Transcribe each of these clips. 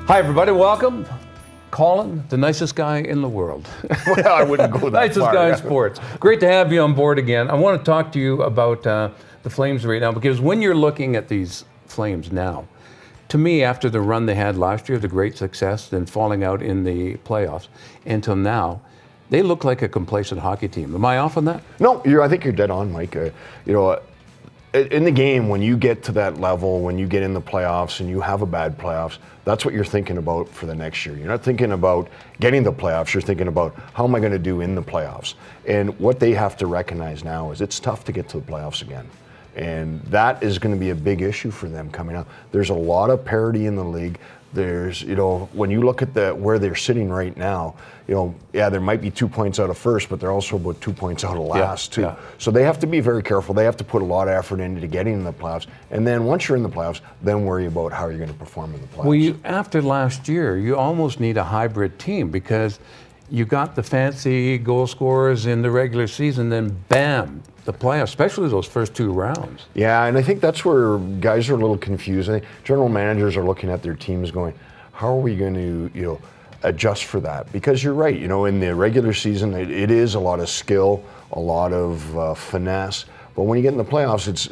Hi, everybody. Welcome. Colin, the nicest guy in the world. Well, I wouldn't go that nicest far. guy in sports. Great to have you on board again. I want to talk to you about the Flames right now, because when you're looking at these Flames now, to me, after the run they had last year, the great success, then falling out in the playoffs, until now, they look like a complacent hockey team. Am I off on that? No, I think you're dead on, Mike. In the game, when you get to that level, when you get in the playoffs and you have a bad playoffs, that's what you're thinking about for the next year. You're not thinking about getting the playoffs, you're thinking about how am I going to do in the playoffs. And what they have to recognize now is it's tough to get to the playoffs again. And that is going to be a big issue for them coming up. There's a lot of parity in the league. There's, when you look at where they're sitting right now, there might be 2 points out of first, but they're also about 2 points out of last too. Yeah. So they have to be very careful. They have to put a lot of effort into getting in the playoffs. And then once you're in the playoffs, then worry about how you're going to perform in the playoffs. Well, after last year, you almost need a hybrid team, because you got the fancy goal scorers in the regular season, then bam, the playoffs, especially those first 2 rounds. Yeah, and I think that's where guys are a little confused. I think general managers are looking at their teams going, how are we going to, adjust for that? Because you're right, in the regular season, it is a lot of skill, a lot of finesse. But when you get in the playoffs, it's,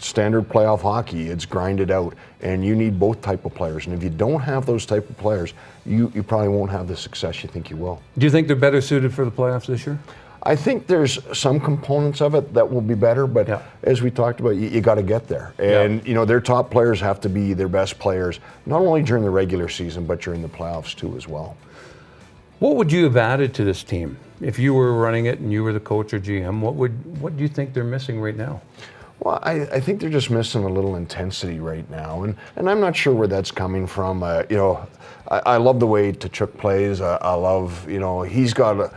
standard playoff hockey. It's grinded out, and you need both type of players. And if you don't have those type of players, you probably won't have the success you think you will. Do you think they're better suited for the playoffs this year? I think there's some components of it that will be better, but as we talked about, you got to get there. And, their top players have to be their best players, not only during the regular season, but during the playoffs too as well. What would you have added to this team if you were running it and you were the coach or GM? What do you think they're missing right now? Well, I think they're just missing a little intensity right now, and I'm not sure where that's coming from. I love the way Tkachuk plays. I love, he's got a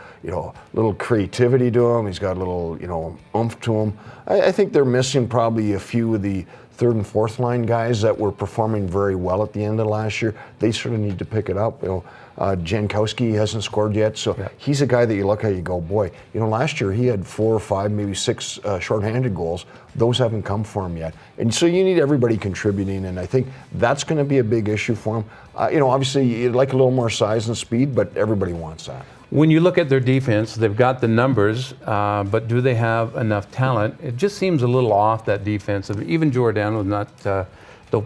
little creativity to him. He's got a little, oomph to him. I think they're missing probably a few of the third and fourth line guys that were performing very well at the end of last year. They sort of need to pick it up. Jankowski hasn't scored yet, so he's a guy that you look at, you go, boy, last year he had 4 or 5, maybe 6 shorthanded goals. Those haven't come for him yet. And so you need everybody contributing, and I think that's going to be a big issue for him. Obviously you'd like a little more size and speed, but everybody wants that. When you look at their defense, they've got the numbers, but do they have enough talent? It just seems a little off, that defense. Even Giordano's not the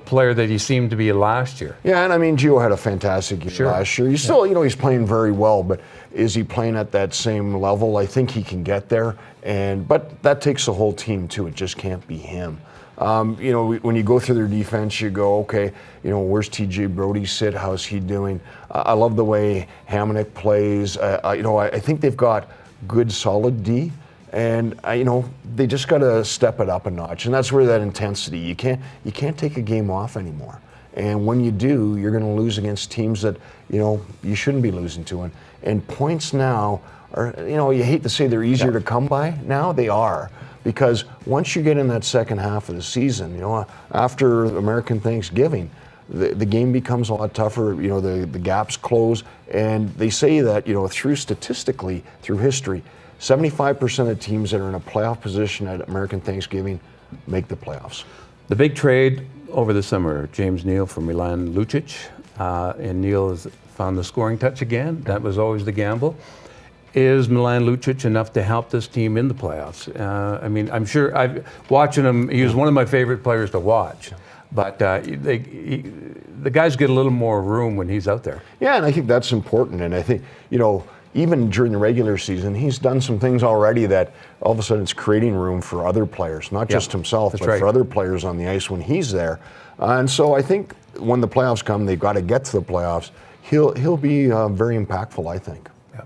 player that he seemed to be last year. Yeah, and I mean, Gio had a fantastic year last year. He's still, he's playing very well, but is he playing at that same level? I think he can get there, but that takes the whole team too. It just can't be him. When you go through their defense, you go, okay, where's TJ Brody sit? How's he doing? I love the way Hamonic plays. I think they've got good, solid D. And they just got to step it up a notch, and that's where that intensity. You can't take a game off anymore. And when you do, you're going to lose against teams that you shouldn't be losing to. And points now are, you hate to say they're easier to come by. Now they are, because once you get in that second half of the season, after American Thanksgiving, the game becomes a lot tougher. The gaps close, and they say that statistically through history, 75% of teams that are in a playoff position at American Thanksgiving make the playoffs. The big trade over the summer, James Neal for Milan Lucic, and Neal has found the scoring touch again. That was always the gamble. Is Milan Lucic enough to help this team in the playoffs? I'm sure watching him, he was one of my favorite players to watch. But the guys get a little more room when he's out there. Yeah, and I think that's important. And I think, even during the regular season, he's done some things already that all of a sudden it's creating room for other players, not just himself, but for other players on the ice when he's there. And so I think when the playoffs come, they've got to get to the playoffs. He'll be very impactful, I think. Yeah.